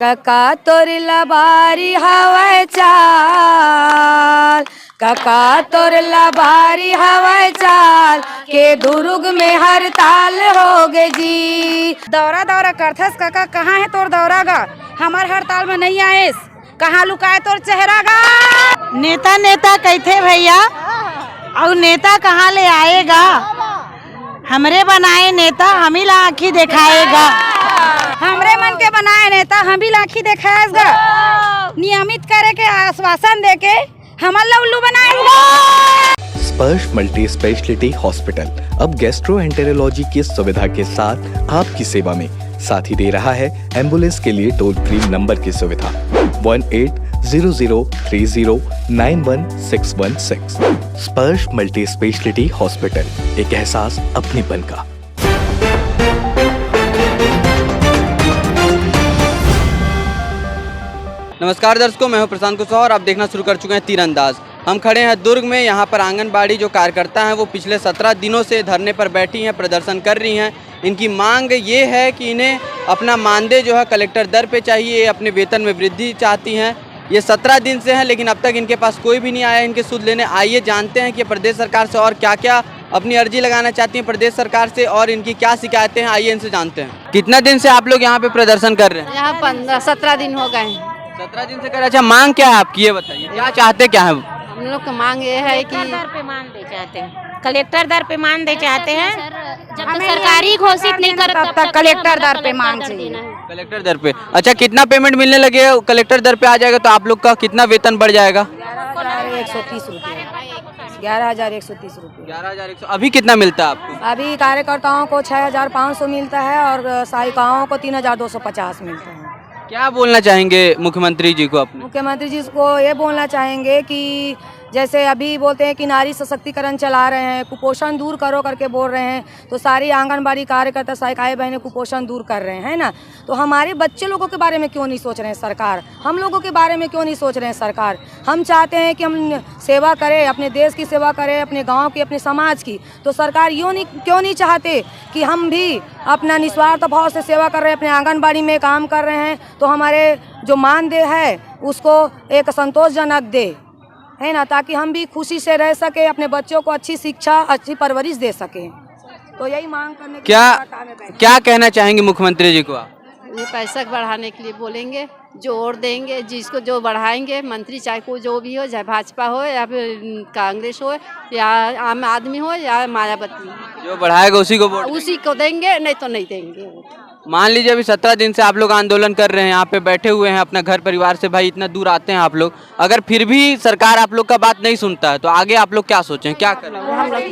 काका तोर लबारी हवाई चाल, काका तोर लबारी हवाई चाल के दुर्ग में हड़ताल हो गए जी। दौरा दौरा करथस काका, कहाँ है तोर दौरा गा? हमार हड़ताल में नहीं आएस, कहाँ लुकाए तोर चेहरा गा? नेता नेता कहते भैया, और नेता कहाँ ले आएगा? हमरे बनाए नेता हम ही ला आँखी दिखाएगा। हमरे मन के बनाए नेता हम ही लाखी देखाएगा। नियमित करे के आश्वासन दे के हमर लल्लू बनाएगा। स्पर्श मल्टी स्पेशलिटी हॉस्पिटल अब गैस्ट्रोएंटेरोलॉजी की सुविधा के साथ आपकी सेवा में, साथ ही दे रहा है एम्बुलेंस के लिए टोल फ्री नंबर की सुविधा 180030091616। स्पर्श मल्टी स्पेशलिटी हॉस्पिटल, एक एहसास अपनेपन का। नमस्कार दर्शकों, मैं हूं प्रशांत कुशवाहा और आप देखना शुरू कर चुके हैं तीरंदाज। हम खड़े हैं दुर्ग में। यहां पर आंगनबाड़ी जो कार्यकर्ता हैं वो पिछले 17 दिनों से धरने पर बैठी हैं, प्रदर्शन कर रही हैं। इनकी मांग ये है कि इन्हें अपना मानदेय जो है कलेक्टर दर पे चाहिए, अपने वेतन में वृद्धि चाहती हैं। ये 17 दिन से हैं, लेकिन अब तक इनके पास कोई भी नहीं आया इनके सुध लेने। आइए जानते हैं कि प्रदेश सरकार से और क्या क्या अपनी अर्जी लगाना चाहती हैं प्रदेश सरकार से और इनकी क्या शिकायतें हैं। आइए इनसे जानते हैं। कितना दिन से आप लोग यहाँ पे प्रदर्शन कर रहे हैं? यहाँ 15-17 दिन हो गए हैं। 17 दिन से कर। अच्छा, मांग क्या है आपकी, ये बताइए, क्या चाहते क्या है? हम लोग की मांग ये है कि दर पे मानदेय चाहते हैं, कलेक्टर दर पे मानदेय चाहते हैं। जब तक सरकारी घोषित नहीं कर तब तक कलेक्टर दर पे मांग चाहिए। कलेक्टर दर पे। अच्छा, कितना पेमेंट मिलने लगे? कलेक्टर दर पे आ जाएगा तो आप लोग का कितना वेतन बढ़ जाएगा? 11,130 रुपये। 11,130 रुपये। 11,100। अभी कितना मिलता है आपको? अभी कार्यकर्ताओं को 6,500 मिलता है और सहायिकाओं को 3,250 मिलता है। क्या बोलना चाहेंगे मुख्यमंत्री जी को अपने? मुख्यमंत्री जी को ये बोलना चाहेंगे कि जैसे अभी बोलते हैं कि नारी सशक्तिकरण चला रहे हैं, कुपोषण दूर करो करके बोल रहे हैं, तो सारी आंगनबाड़ी कार्यकर्ता सहायिकाएं बहनें कुपोषण दूर कर रहे हैं ना, तो हमारे बच्चे लोगों के बारे में क्यों नहीं सोच रहे हैं सरकार? हम लोगों के बारे में क्यों नहीं सोच रहे हैं सरकार? हम चाहते हैं कि हम सेवा करें, अपने देश की सेवा करें, अपने गाँव की, अपने समाज की, तो सरकार क्यों नहीं चाहते कि हम भी अपना निस्वार्थ भाव से सेवा कर रहे हैं, अपने आंगनबाड़ी में काम कर रहे हैं, तो हमारे जो मानदेय है उसको एक संतोषजनक दे, है ना, ताकि हम भी खुशी से रह सके, अपने बच्चों को अच्छी शिक्षा, अच्छी परवरिश दे सके। तो यही मांग करने क्या कहना चाहेंगे मुख्यमंत्री जी को आप? ये पैसा बढ़ाने के लिए बोलेंगे, जोर देंगे, जिसको जो बढ़ाएंगे, मंत्री चाहे कोई जो भी हो, चाहे भाजपा हो या फिर कांग्रेस हो या आम आदमी हो या मायावती, जो बढ़ाएगा उसी को वोट उसी को देंगे, नहीं तो नहीं देंगे। मान लीजिए अभी 17 दिन से आप लोग आंदोलन कर रहे हैं, यहाँ पे बैठे हुए हैं अपना घर परिवार से, भाई इतना दूर आते हैं आप लोग, अगर फिर भी सरकार आप लोग का बात नहीं सुनता है तो आगे आप लोग क्या सोचें, क्या करें? हम लोग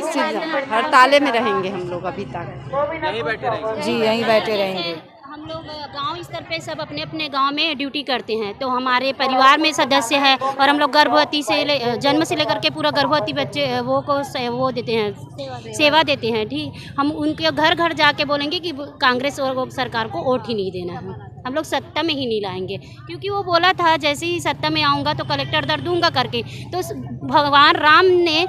हड़ताले में रहेंगे, हम लोग अभी तक यहीं बैठे रहेंगे। जी यहीं बैठे रहेंगे। हम लोग गांव स्तर पे सब अपने अपने गांव में ड्यूटी करते हैं, तो हमारे परिवार में सदस्य है और हम लोग गर्भवती से जन्म से लेकर के पूरा गर्भवती बच्चे वो देते हैं, सेवा देते हैं। ठीक, हम उनके घर घर जाके बोलेंगे कि कांग्रेस और सरकार को वोट ही नहीं देना है, हम लोग सत्ता में ही नहीं लाएंगे, क्योंकि वो बोला था जैसे ही सत्ता में आऊँगा तो कलेक्टर दर दूंगा करके। तो भगवान राम ने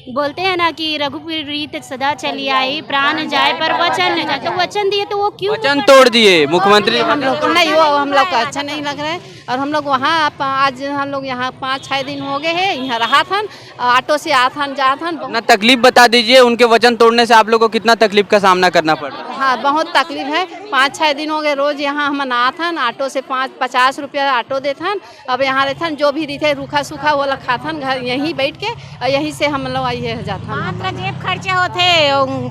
बोलते हैं ना कि रघुपुर रीत सदा चली आई, प्राण जाए पर वचन न जाए, तो वचन दिए तो वो क्यों वचन तोड़ दिए मुख्यमंत्री? हम लोग को नहीं, वो हम लोग को अच्छा नहीं लग रहा है। और हम लोग वहाँ आज हम लोग यहाँ 5-6 दिन हो गए हैं, यहाँ रहा था, ऑटो से आथन जाथन। ना तकलीफ बता दीजिए, उनके वचन तोड़ने से आप लोग को कितना तकलीफ का सामना करना पड़ रहा है? हाँ, बहुत तकलीफ है। 5-6 दिन हो गए, रोज यहाँ हम आथन, ऑटो से 50 रुपया ऑटो देथन। अब यहाँ रहथन, जो भी रहते रूखा सूखा वो लोग खाथन, घर यहीं बैठ के और यहीं से हम लोग ये जाथन। मात्र जेब खर्चे होते,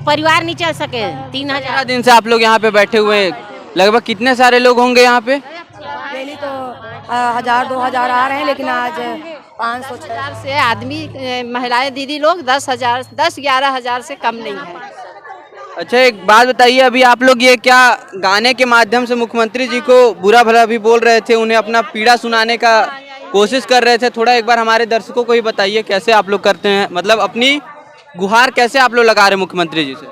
परिवार नहीं चल सके। 3,000 दिन से आप लोग यहाँ पे बैठे हुए, लगभग कितने सारे लोग होंगे यहाँ पे? डेली तो 1,000-2,000 आ रहे हैं, लेकिन आज 500-600 से आदमी, महिलाएं, दीदी लोग 10,000-11,000 से कम नहीं है। अच्छा, एक बात बताइए, अभी आप लोग ये क्या गाने के माध्यम से मुख्यमंत्री जी को बुरा भला भी बोल रहे थे, उन्हें अपना पीड़ा सुनाने का कोशिश कर रहे थे, थोड़ा एक बार हमारे दर्शकों को ही बताइए कैसे आप लोग करते हैं, मतलब अपनी गुहार कैसे आप लोग लगा रहे हैं मुख्यमंत्री जी से?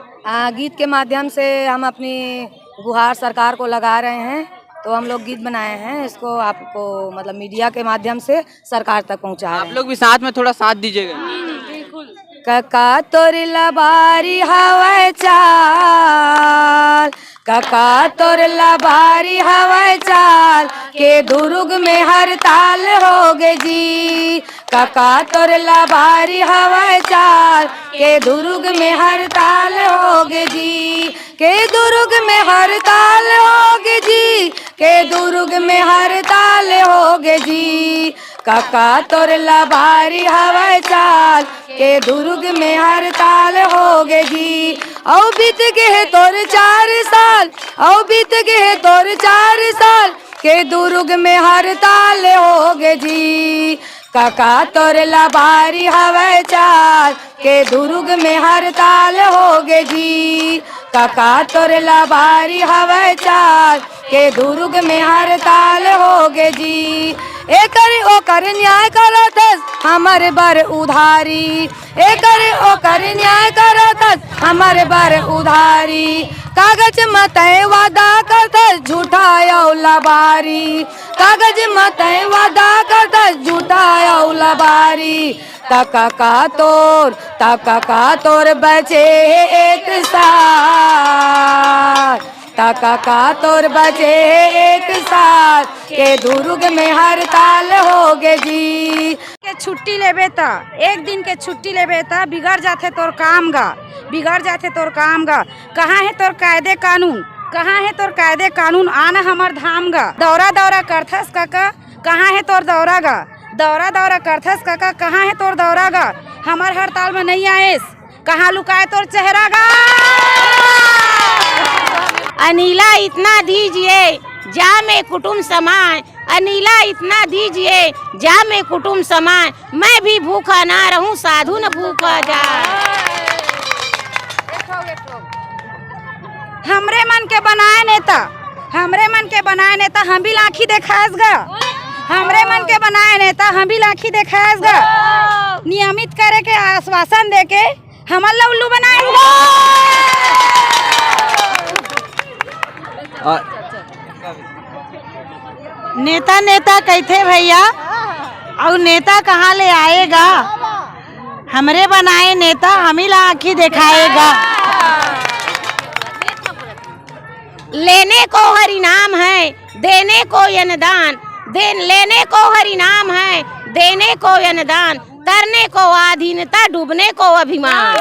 गीत के माध्यम से हम अपनी गुहार सरकार को लगा रहे हैं, तो हम लोग गीत बनाए हैं, इसको आपको मतलब मीडिया के माध्यम से सरकार तक पहुंचा रहे हैं। आप लोग भी साथ में थोड़ा साथ दीजिएगा। बिल्कुल। काका तोर लबारी हवाई चाल, काका तोर लबारी हवाई चाल, के दुर्ग में हड़ताल होगे जी। काका तोर लबारी हवाई चाल, के दुर्ग में हड़ताल होगे जी, के दुर्ग में हड़ताल होगे जी, के दुर्ग में हड़ताल होगे जी। काका तोर लबारी हवाई चाल, के दुर्ग में हड़ताल होगे जी। औ बीत गए तोर 4 साल, औ बीत गए तोर 4 साल, के दुर्ग में हड़ताल होगे जी। काका तोर लबारी हवाई चाल, के दुर्ग में हड़ताल होगे जी। काका तोर लबारी हवाई चाल, के दुर्ग में हड़ताल होगे जी। एकर ओकर न्याय करत हमारे बर उधारी, एकर ओकर न्याय करत हमारे बर उधारी। कागज मतय वादा करत झूठा औ लबारी, कागज मतय वादा करत झूठा औ लबारी। तका तोर बचे एक साल, तका तोर बचे एक साल, के दुर्ग में हड़ताल होगे जी। के छुट्टी लेबे त एक दिन के छुट्टी लेबे त बिगड़ जाते तोर काम गा, बिगड़ जाते तोर काम गा। कहाँ है तोर कायदे कानून, कहाँ है तोर कायदे कानून, आना हमर धाम गा। दौरा दौरा करथस काका, कहाँ है तोर दौरा गा। दौरा दौरा करथस काका, कहाँ है तोर दौरा गा। हमार हड़ताल में नहीं आएस, कहाँ लुकाए तोर चेहरा गा। अनीला इतना दीजिए जा में कुटुम्ब समाए, अनीला इतना दीजिए जा में कुटुम्ब समाए, मैं भी भूखा ना रहूं साधु न भूखा जाए। हमरे मन के बनाए नेता, हमरे मन के बनाए नेता हम भी लाखी देखाएस गा। हमरे मन के बनाए नेता हम भी लाखी देखाएस गा। नियमित करे के आश्वासन दे के हमर ला उल्लू बनाएंगे। नेता नेता कहते भैया, और नेता कहाँ ले आएगा। हमरे बनाए नेता हम ही ला आँखी दिखाएगा। लेने को हरि नाम है, देने को यनदान, लेने को हरि नाम है, देने को यनदान, करने को आधीनता, डूबने को अभिमान।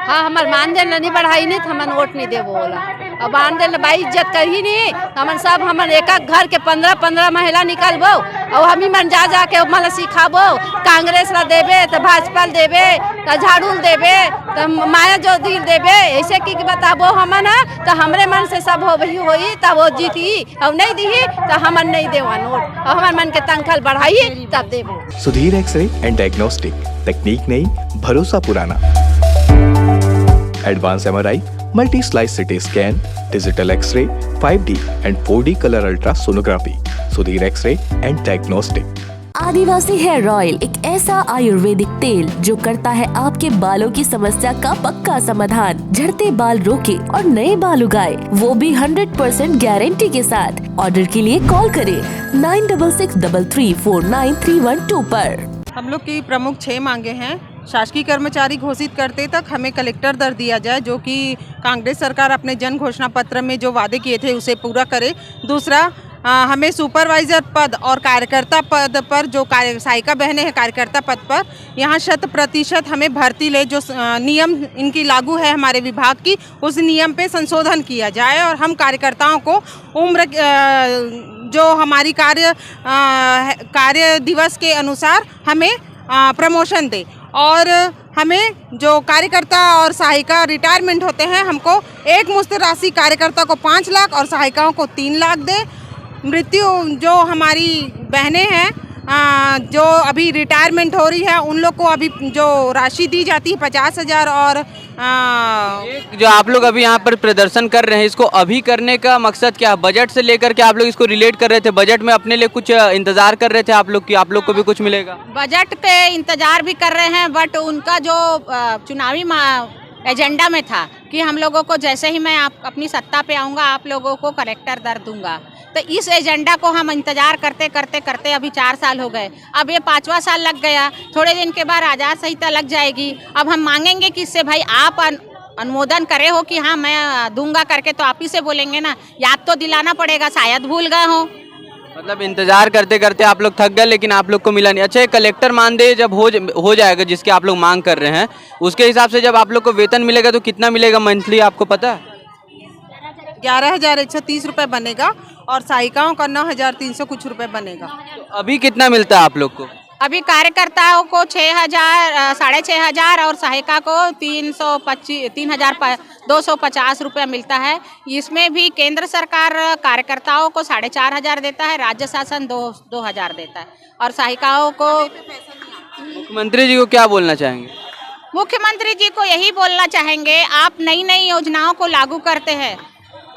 हाँ हमार मानदेन नहीं बढ़ाई नहीं, हमन वोट नहीं देवो बोला। अब मानदेन भाई इज्जत करी नहीं, हमन सब हमन एक घर के 15-15 महिला निकालबो और हमी मन जा के मतलब सिखाबो। कांग्रेस ला देबे तो भाजपा देबे तो झाड़ू देबे तो माया जो दिल देबे, ऐसे की बताबो हमन तो हमरे मन से सब होई तब वो जीती, और नहीं दी तो हमन नहीं देवा नोट, और हमन मन के तनख्वाह बढ़ाई तब देबो। सुधीर एक्सरे एंड डायग्नोस्टिक, तकनीक नई, भरोसा पुराना। Advance MRI, multi slice CT scan, digital X-ray, 5D and 4D colour ultra sonography. Sudhir X-ray and diagnostic. Adivasi hair oil एक ऐसा आयुर्वेदिक तेल जो करता है आपके बालों की समस्या का पक्का समाधान, झड़ते बाल रोके और नए बाल उगाए, वो भी 100% गारंटी के साथ। ऑर्डर के लिए कॉल करें 9663349312 पर। हम लोग की प्रमुख 6 मांगे हैं। शासकीय कर्मचारी घोषित करते तक हमें कलेक्टर दर दिया जाए, जो कि कांग्रेस सरकार अपने जन घोषणा पत्र में जो वादे किए थे उसे पूरा करे। दूसरा, हमें सुपरवाइजर पद और कार्यकर्ता पद पर जो सहायिका बहनें हैं कार्यकर्ता पद पर, यहाँ 100% हमें भर्ती ले। जो नियम इनकी लागू है हमारे विभाग की, उस नियम पे संशोधन किया जाए और हम कार्यकर्ताओं को उम्र जो हमारी कार्य दिवस के अनुसार हमें प्रमोशन दे। और हमें जो कार्यकर्ता और सहायिका रिटायरमेंट होते हैं, हमको एक मुश्त राशि कार्यकर्ता को 5 लाख और सहायिकाओं को 3 लाख दे। मृत्यु जो हमारी बहनें हैं जो अभी रिटायरमेंट हो रही है, उन लोग को अभी जो राशि दी जाती है 50,000। और जो आप लोग अभी यहाँ पर प्रदर्शन कर रहे हैं, इसको अभी करने का मकसद क्या है? बजट से लेकर के आप लोग इसको रिलेट कर रहे थे, बजट में अपने लिए कुछ इंतजार कर रहे थे आप लोग की, आप लोग को भी कुछ मिलेगा? बजट पे इंतजार भी कर रहे हैं, बट उनका जो चुनावी एजेंडा में था कि हम लोगों को जैसे ही मैं अपनी सत्ता पे आऊँगा आप लोगों को कलेक्टर दर दूंगा, तो इस एजेंडा को हम इंतजार करते करते करते अभी 4 साल हो गए। अब ये 5वां साल लग गया, थोड़े दिन के बाद आचार संहिता लग जाएगी। अब हम मांगेंगे किससे? भाई आप अनुमोदन करे हो कि हाँ मैं दूंगा करके, तो आप ही से बोलेंगे ना। याद तो दिलाना पड़ेगा, शायद भूल गए हो। मतलब इंतजार करते करते आप लोग थक गए, लेकिन आप लोग को मिला नहीं। अच्छा, ये कलेक्टर मानदेय जब हो जाएगा जिसके आप लोग मांग कर रहे हैं, उसके हिसाब से जब आप लोग को वेतन मिलेगा तो कितना मिलेगा मंथली, आपको पता है? 11,130 रुपये बनेगा और सहायिकाओं का 9,300 कुछ रुपये बनेगा। तो अभी कितना मिलता है आप लोग को? अभी कार्यकर्ताओं को 6,000 6,500 और सहायिका को 3,250 रुपया मिलता है। इसमें भी केंद्र सरकार कार्यकर्ताओं को 4,500 देता है, राज्य शासन 2,000 देता है और सहायिकाओं को। मुख्यमंत्री जी को क्या बोलना चाहेंगे? मुख्यमंत्री जी को यही बोलना चाहेंगे, आप नई नई योजनाओं को लागू करते हैं,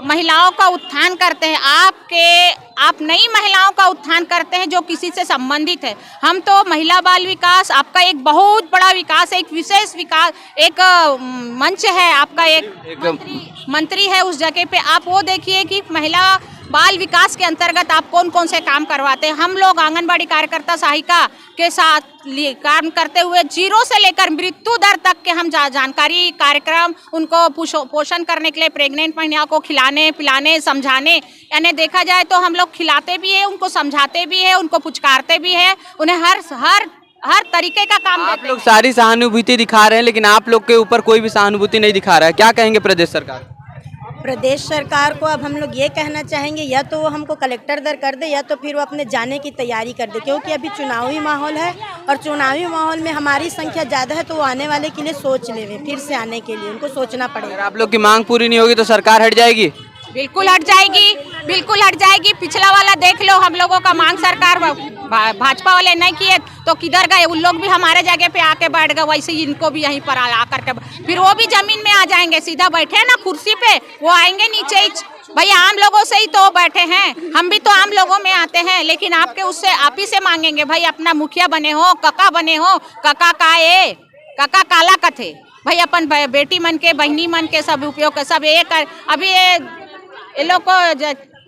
महिलाओं का उत्थान करते हैं। आप नई महिलाओं का उत्थान करते हैं जो किसी से संबंधित है। हम तो महिला बाल विकास आपका एक बहुत बड़ा विकास है, एक विशेष विकास, एक मंच है आपका, एक मंत्री है उस जगह पे। आप वो देखिए कि महिला बाल विकास के अंतर्गत आप कौन कौन से काम करवाते हैं। हम लोग आंगनबाड़ी कार्यकर्ता सहायिका के साथ काम करते हुए जीरो से लेकर मृत्यु दर तक के हम जानकारी कार्यक्रम, उनको पोषण करने के लिए प्रेग्नेंट महिलाओं को खिलाने पिलाने समझाने, यानी देखा जाए तो हम लोग खिलाते भी है, उनको समझाते भी है, उनको पुचकारते भी है, उन्हें हर तरीके का काम आप लोग सारी सहानुभूति दिखा रहे हैं, लेकिन आप लोग के ऊपर कोई भी सहानुभूति नहीं दिखा रहा है। क्या कहेंगे प्रदेश सरकार? प्रदेश सरकार को अब हम लोग ये कहना चाहेंगे, या तो वो हमको कलेक्टर दर कर दे या तो फिर वो अपने जाने की तैयारी कर दे, क्योंकि अभी चुनावी माहौल है और चुनावी माहौल में हमारी संख्या ज़्यादा है, तो वो आने वाले के लिए सोच लेवे, फिर से आने के लिए उनको सोचना पड़ेगा। अगर आप लोग की मांग पूरी नहीं होगी तो सरकार हट जाएगी? बिल्कुल हट जाएगी, बिल्कुल हट जाएगी। पिछला वाला देख लो, हम लोगों का मांग सरकार भाजपा वाले नहीं किए तो किधर गए? उन लोग भी हमारे जगह पे आके बैठ गए, वैसे ही इनको भी यहीं पर आकर के फिर वो भी जमीन में आ जाएंगे। सीधा बैठे ना कुर्सी पे, वो आएंगे नीचे ही। भैया आम लोगों से ही तो बैठे हैं, हम भी तो आम लोगों में आते हैं, लेकिन आपके उससे आप ही से मांगेंगे। भाई अपना मुखिया बने हो, कका बने हो, कका का ये कका काला कथे भाई, अपन बेटी मन के बहनी मन के सब उपयोग के सब ये कर। अभी ये लोग को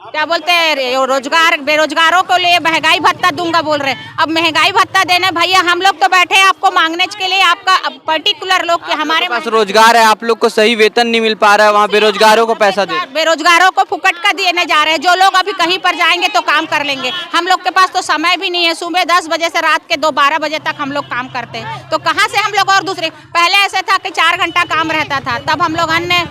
क्या बोलते हैं, रोजगार बेरोजगारों को लिए महंगाई भत्ता दूंगा बोल रहे। अब महंगाई भत्ता देने भैया हम लोग तो बैठे हैं आपको मांगने के लिए, आपका पर्टिकुलर लोग के हमारे पास रोजगार है, आप लोग को सही वेतन नहीं मिल पा रहा है, वहाँ बेरोजगारों को पैसा दे, बेरोजगारों को फुकट का देने जा रहे हैं। जो लोग अभी कहीं पर जाएंगे तो काम कर लेंगे, हम लोग के पास तो समय भी नहीं है। सुबह 10 बजे से रात के 12 बजे तक हम लोग काम करते हैं, तो कहाँ से हम लोग और दूसरे। पहले ऐसे था कि 4 घंटा काम रहता था, तब हम लोग अन्य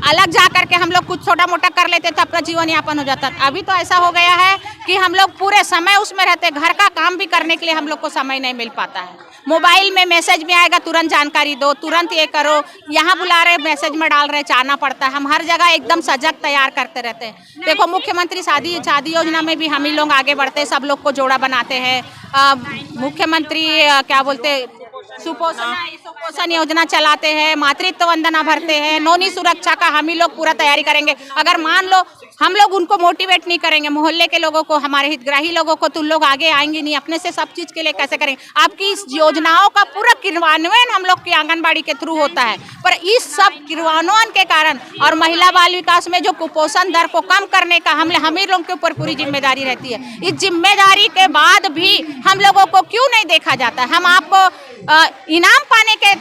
अलग जा करके हम लोग कुछ छोटा मोटा कर लेते थे, अपना जीवन यापन हो जाता था। अभी तो ऐसा हो गया है कि हम लोग पूरे समय उसमें रहते, घर का काम भी करने के लिए हम लोग को समय नहीं मिल पाता है। मोबाइल में मैसेज में आएगा, तुरंत जानकारी दो, तुरंत ये करो, यहाँ बुला रहे मैसेज में डाल रहे, जाना पड़ता है। हम हर जगह एकदम सजग तैयार करते रहते हैं। देखो मुख्यमंत्री शादी योजना में भी हम ही लोग आगे बढ़ते हैं, सब लोग को जोड़ा बनाते हैं। मुख्यमंत्री क्या बोलते सुपोषण योजना चलाते हैं, मातृत्व वंदना भरते हैं, नौनी सुरक्षा का हम ही लोग पूरा तैयारी करेंगे। अगर मान लो हम लोग उनको मोटिवेट नहीं करेंगे, मोहल्ले के लोगों को, हमारे हितग्राही लोगों को, तो लोग आगे आएंगे नहीं। अपने से सब चीज़ के लिए कैसे करेंगे? आपकी इस योजनाओं का पूरा क्रियान्वयन हम लोग की आंगनबाड़ी के थ्रू होता है, पर इस सब क्रियान्वयन के कारण और महिला बाल विकास में जो कुपोषण दर को कम करने का हम ही लोगों के ऊपर पूरी जिम्मेदारी रहती है। इस जिम्मेदारी के बाद भी हम लोगों को क्यों नहीं देखा जाता? हम आपको इनाम पाने के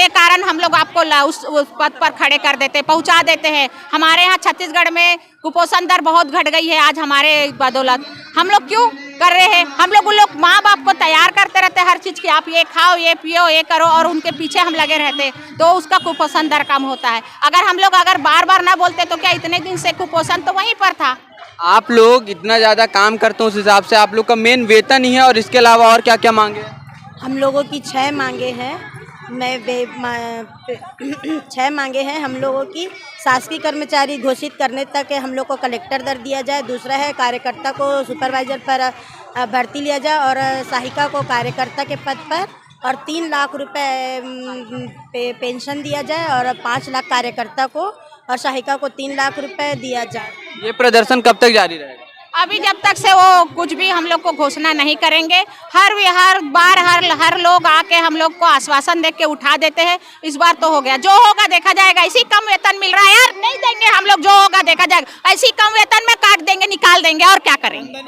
कारण हम लोग आपको उस पद पर खड़े कर देते, पहुंचा देते हैं। हमारे यहाँ छत्तीसगढ़ में कुपोषण दर बहुत घट गई है आज हमारे बदौलत। हम लोग क्यों कर रहे हैं? हम लोग उन लोग माँ बाप को तैयार करते रहते हैं हर चीज़ की, आप ये खाओ, ये पियो, ये करो, और उनके पीछे हम लगे रहते, तो उसका कुपोषण दर कम होता है। अगर हम लोग बार बार ना बोलते तो क्या इतने दिन से कुपोषण तो वहीं पर था। आप लोग इतना ज़्यादा काम करते हो, उस हिसाब से आप लोग का मेन वेतन ही है, और इसके अलावा और क्या क्या मांगे? हम लोगों की 6 मांगे हैं। 6 मांगे हैं हम लोगों की। शासकीय कर्मचारी घोषित करने तक हम लोग को कलेक्टर दर दिया जाए। दूसरा है कार्यकर्ता को सुपरवाइजर पर भर्ती लिया जाए और सहायिका को कार्यकर्ता के पद पर, और 3 लाख रुपए पेंशन दिया जाए, और 5 लाख कार्यकर्ता को और सहायिका को 3 लाख रुपए दिया जाए। ये प्रदर्शन कब तक जारी रहेगा? अभी जब तक से वो कुछ भी हम लोग को घोषणा नहीं करेंगे, हर बार हर लोग आके हम लोग को आश्वासन दे के उठा देते हैं। इस बार तो हो गया, जो होगा देखा जाएगा। ऐसी कम वेतन मिल रहा है यार, नहीं देंगे हम लोग, जो होगा देखा जाएगा। ऐसी कम वेतन में काट देंगे, निकाल देंगे, और क्या करेंगे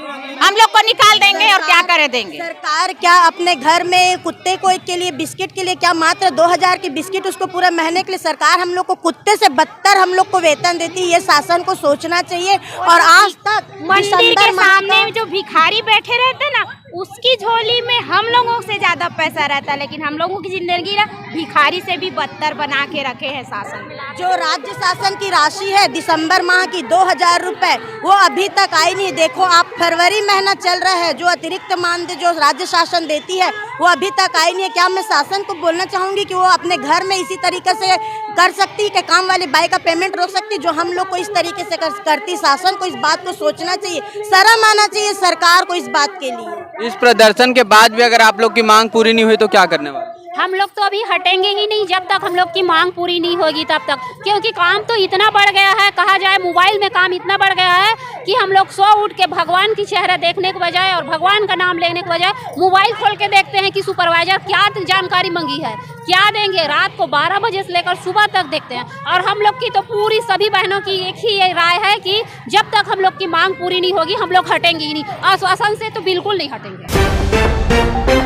हम लोग को, निकाल देंगे और क्या करे देंगे। सरकार क्या अपने घर में कुत्ते को के लिए बिस्किट के लिए क्या मात्र 2000 की बिस्किट उसको पूरा महीने के लिए सरकार हम लोग को कुत्ते से बदतर हम लोग को वेतन देती है। ये शासन को सोचना चाहिए। और आज तक मंदिर के सामने जो भिखारी बैठे रहते ना, उसकी झोली में हम लोगों से ज्यादा पैसा रहता है, लेकिन हम लोगों की जिंदगी ना भिखारी से भी बदतर बना के रखे हैं शासन। जो राज्य शासन की राशि है दिसंबर माह की 2000 रुपए, वो अभी तक आई नहीं। देखो आप, फरवरी महीना चल रहा है, जो अतिरिक्त मानदेय जो राज्य शासन देती है वो अभी तक आई नहीं है। क्या मैं शासन को बोलना चाहूंगी कि वो अपने घर में इसी तरीके से कर सकती है कि काम वाली बाई का पेमेंट रोक सकती, जो हम लोग को इस तरीके से करती। शासन को इस बात को सोचना चाहिए, शर्म आना चाहिए सरकार को इस बात के लिए। इस प्रदर्शन के बाद भी अगर आप लोग की मांग पूरी नहीं हुई तो क्या करने वाले? हम लोग तो अभी हटेंगे ही नहीं जब तक हम लोग की मांग पूरी नहीं होगी तब तक, क्योंकि काम तो इतना बढ़ गया है, कहा जाए मोबाइल में काम इतना बढ़ गया है कि हम लोग सो उठ के भगवान की चेहरा देखने के बजाय और भगवान का नाम लेने के बजाय मोबाइल खोल के देखते हैं कि सुपरवाइजर क्या जानकारी मांगी है, क्या देंगे। रात को 12 बजे से लेकर सुबह तक देखते हैं। और हम लोग की तो पूरी सभी बहनों की एक ही ये राय है कि जब तक हम लोग की मांग पूरी नहीं होगी हम लोग हटेंगे ही नहीं। आश्वासन से तो बिल्कुल नहीं हटेंगे।